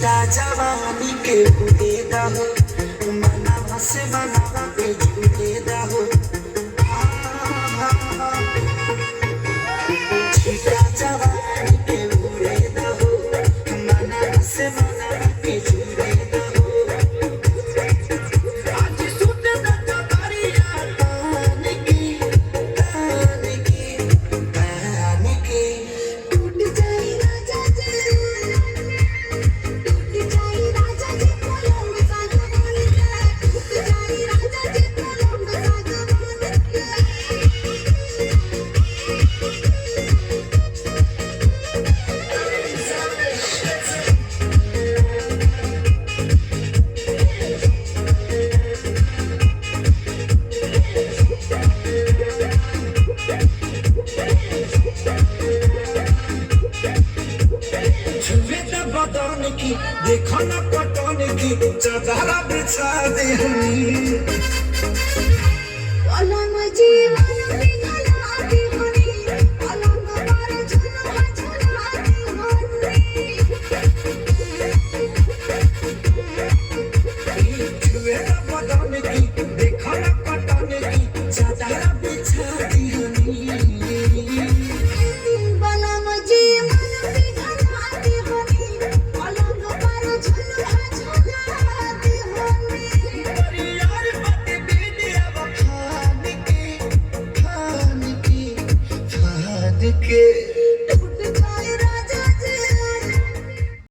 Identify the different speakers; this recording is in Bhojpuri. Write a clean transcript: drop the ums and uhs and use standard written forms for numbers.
Speaker 1: जवानी के भूले दहो मनवा से मनवा के झूले दहो छीटा जवानी के भूले दहो मनवा से मनवा के झूले दहो आज सुन दत्ता करिया तान की टूट जाए राजा जी देखो ना पटन की चादरा बिछा दे
Speaker 2: पलंग जीवन